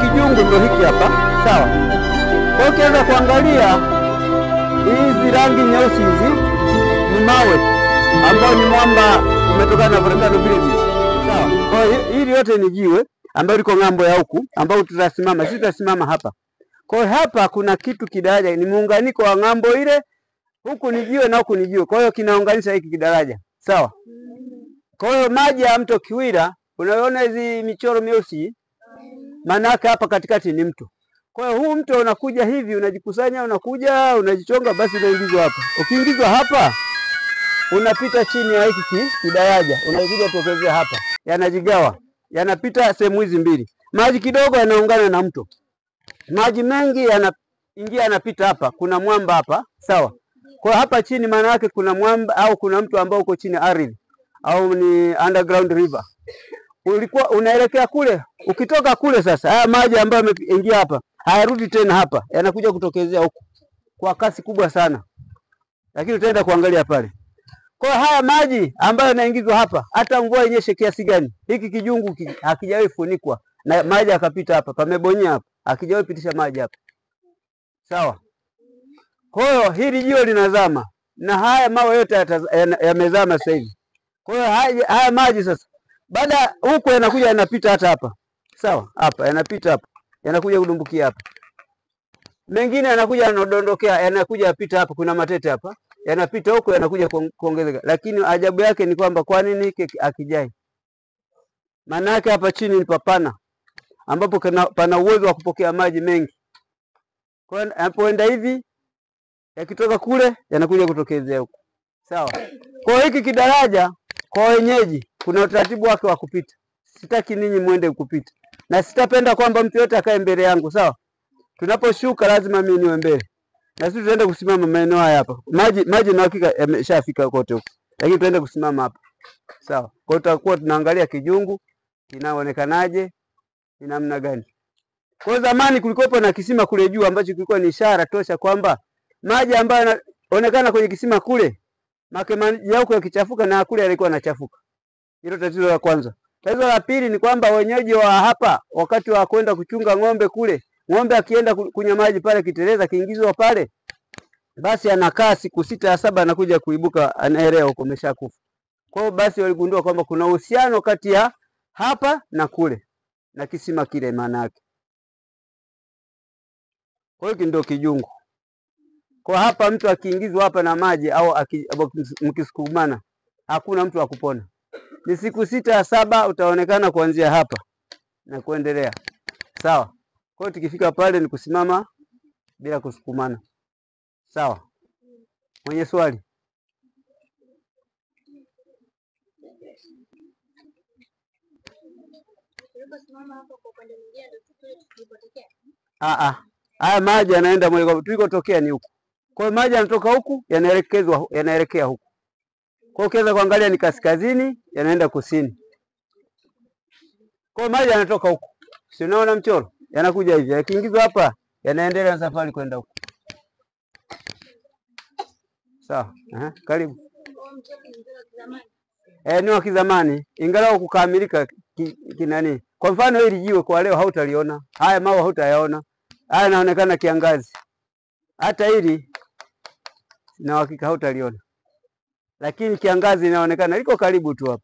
Kijungu ndio hiki hapa, sawa. Kwa hiyo ukianza kuangalia hizi rangi nyeusi hizi ni mawe ambao ni mwamba umetokana na volkano vile vile, sawa. Kwa hiyo hili yote ni jiwe ambalo liko ng'ambo ya huku ambao tutasimama, sisi tutasimama hapa. Kwa hiyo hapa kuna kitu kidaraja, ni muunganiko wa ng'ambo ile, huku ni jiwe na huku ni jiwe. Kwa hiyo kinaunganisha hiki kidaraja, sawa. Kwa hiyo maji ya mto Kiwira, unaona hizi michoro myeusi, maana yake hapa katikati ni mto. Kwa hiyo huu mto unakuja hivi, unajikusanya, unakuja, unajichonga, basi unaingizwa hapa. Ukiingizwa hapa, unapita chini ya hiki kidaraja, unakuja kutokezea hapa. Yanajigawa, yanapita sehemu hizi mbili. Maji kidogo yanaungana na mto. Maji mengi yanaingia, yanapita hapa. Kuna mwamba hapa, sawa. Kwa hapa chini maana yake kuna mwamba au kuna mto ambao uko chini ardhi au ni underground river. Ulikuwa unaelekea kule, ukitoka kule sasa haya maji ambayo yameingia hapa hayarudi tena hapa, yanakuja kutokezea huku kwa kasi kubwa sana, lakini utaenda kuangalia pale. Kwa haya maji ambayo yanaingizwa hapa, hata mvua inyeshe kiasi gani, hiki kijungu hakijawahi funikwa na maji akapita hapa, pamebonya hapa, hakijawahi pitisha maji hapa, sawa. Kwa hiyo hili jiwe linazama na haya mawe yote yamezama sasa hivi. Kwa hiyo haya maji sasa baada huko yanakuja yanapita hata hapa. Sawa? Hapa yanapita hapa. Yanakuja kudumbukia hapa. Mengine yanakuja yanadondokea, yanakuja yapita hapa, kuna matete hapa. Yanapita huko yanakuja kuongezeka. Lakini ajabu yake ni kwamba kwa nini hiki akijai? Maana yake hapa chini ni papana ambapo pana uwezo wa kupokea maji mengi. Kwa hiyo anapoenda hivi yakitoka kule yanakuja kutokezea huko. Sawa? Kwa hiki kidaraja kwa wenyeji kuna utaratibu wake wa kupita. Sitaki ninyi muende kupita. Na sitapenda kwamba mtu yote akae mbele yangu, sawa? Tunaposhuka lazima mimi niwe mbele. Na sisi tuende kusimama maeneo haya hapa. Maji na hakika yameshafika kote huko. Lakini tuende kusimama hapa. Sawa? Kwa hiyo tutakuwa tunaangalia kijungu kinaonekanaje, ni namna gani. Kwa zamani kulikuwa na kisima kule juu ambacho kilikuwa ni ishara tosha kwamba maji ambayo yanaonekana kwenye kisima kule, maji yako yakichafuka na kule yalikuwa yanachafuka. Hilo tatizo la kwanza. Tatizo la pili ni kwamba wenyeji wa hapa wakati wa kwenda kuchunga ng'ombe kule, ng'ombe akienda kunywa maji pale kiteleza kiingizwa pale, basi anakaa siku 6 7 anakuja kuibuka anaelea huko ameshakufa. Kwa hiyo basi waligundua kwamba kuna uhusiano kati ya hapa na kule na kisima kile maana yake. Kwa hiyo ndio kijungu. Kwa hapa mtu akiingizwa hapa na maji au mkisukumana, hakuna mtu akupona. Ni siku 6 7 utaonekana kuanzia hapa na kuendelea. Sawa? Kwa hiyo tukifika pale ni kusimama bila kusukumana. Sawa? Mwenye swali? Haya maji yanaenda moja kwa moja tulikotokea ni huku. Kwa hiyo maji yanatoka huku yanaelekea huku. Kwa hiyo ukiweza kuangalia ni kaskazini, yanaenda kusini. Kwa hiyo maji yanatoka huku. Si unaona mchoro? Yanakuja hivi. Yakiingizwa hapa, yanaendelea na safari kwenda huku. Sawa? Karibu. Ni wa kizamani, ingawa kukamilika kinani. Kwa mfano hili jiwe kwa leo hautaliona. Haya mawe hautayaona. Haya yanaonekana kiangazi. hata hili na hakika hautaliona, lakini kiangazi inaonekana liko karibu tu hapa.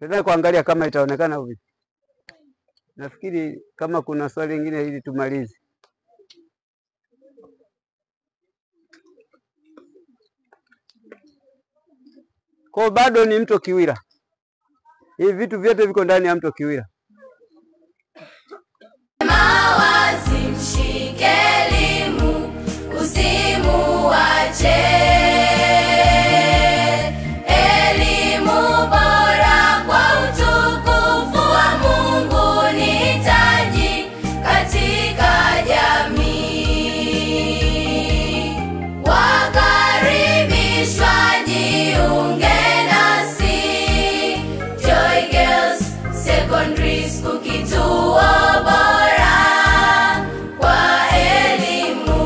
Sasa kuangalia kama itaonekana vipi. Nafikiri kama kuna swali lingine ili tumalize. Kwa bado ni mto Kiwira. Hivi vitu vyote viko ndani ya mto Kiwira. Mawazi mshike elimu, usimuache. Elimu bora kwa utukufu wa Mungu ni taji katika jamii. Wakaribishwa jiunge nasi Joy Girls Secondary School, kituo bora kwa elimu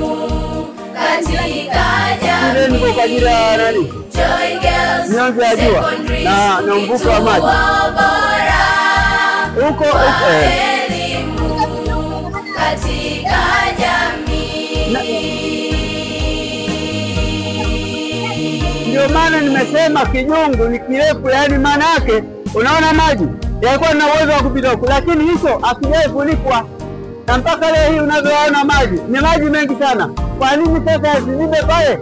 katika jamii. Joy Girls Secondary School, kituo bora Huko kwa elimu katika jamii. Ndio maana nimesema Kijungu ni kirefu, yani maana yake unaona maji yalikuwa na uwezo wa kupita huko, lakini hicho hakijafunikwa. Na mpaka leo hii unavyoona maji ni maji mengi sana. Kwa nini sasa yasizibe pale?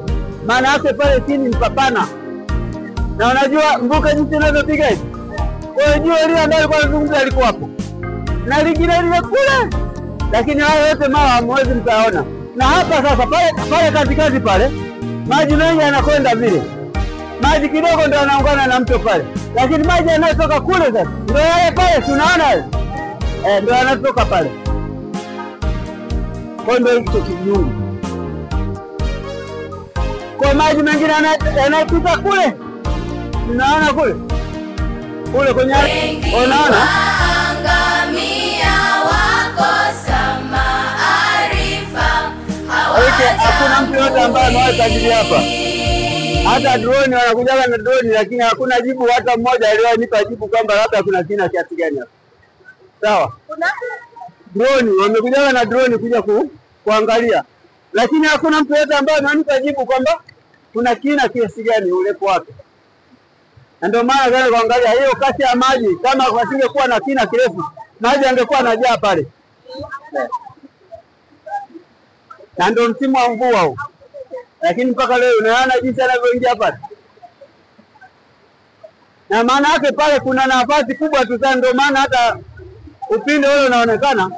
Maana yake pale chini ni papana. Na unajua mbuka jinsi inavyopiga hivi. Kwa hiyo jua ile ambayo alikuwa anazungumza alikuwa hapo. Na lingine lile kule. Lakini hayo yote mara hamwezi mtaona. Na hapa sasa pale katikati pale maji mengi yanakwenda vile. Maji kidogo ndio yanaungana na mto pale. Lakini maji yanayotoka kule sasa ndio yale pale tunaona yale. Ndio yanatoka pale. Kwa ndio hicho Kijungu. Kwa maji mengine yanapita kule. Unaona kule? Kule kwenye unaona? Angamia wakosa maarifa. Hakuna mtu yote ambaye anaweza kujibu hapa. Hata drone wanakujaga na drone, lakini hakuna jibu hata mmoja aliyonipa jibu kwamba labda kuna kina kiasi gani hapa. Sawa? Drone wamekujaga na drone kuja kuangalia. Lakini hakuna mtu yote ambaye ananipa jibu kwamba kuna kina kiasi gani ulepo wake. Na ndio maana gani kuangalia hiyo kasi ya maji, kama wasingekuwa na kina kirefu, maji yangekuwa yanajaa pale. Na ndio msimu wa mvua huu. Lakini mpaka leo unaona jinsi anavyoingia pale. Na maana yake pale kuna nafasi kubwa tu sana, ndio maana hata upinde ule unaonekana.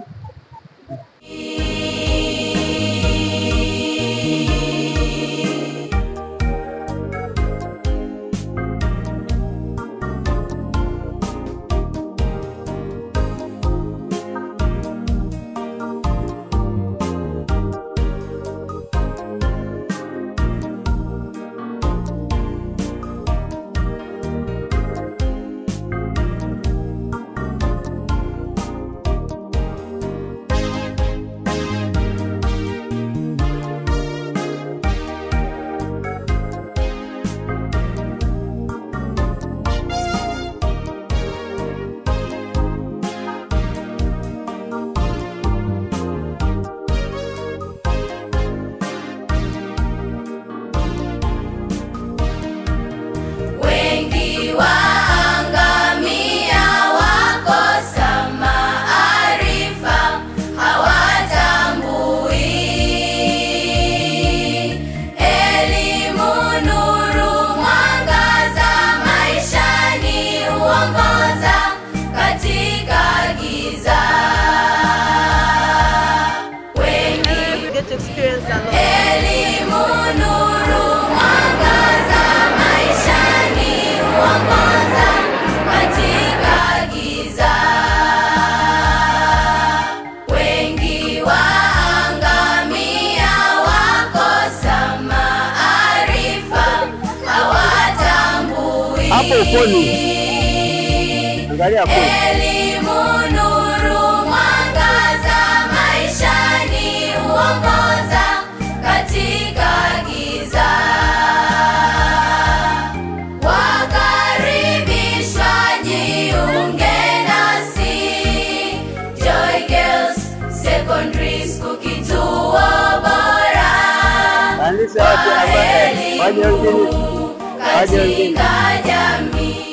Elimu nuru mwangaza maishani huongoza katika giza. Wengi waangamia wakosa maarifa hawatambui. Hapo uponi. Angalia hapo. Elimu nuru mwangaza maishani huongoza katika giza. Wakaribishwa jiunge nasi Joy Girls Secondary Preschool kituo bora Kanisa watu kwa waje wengine elimu katika jamii.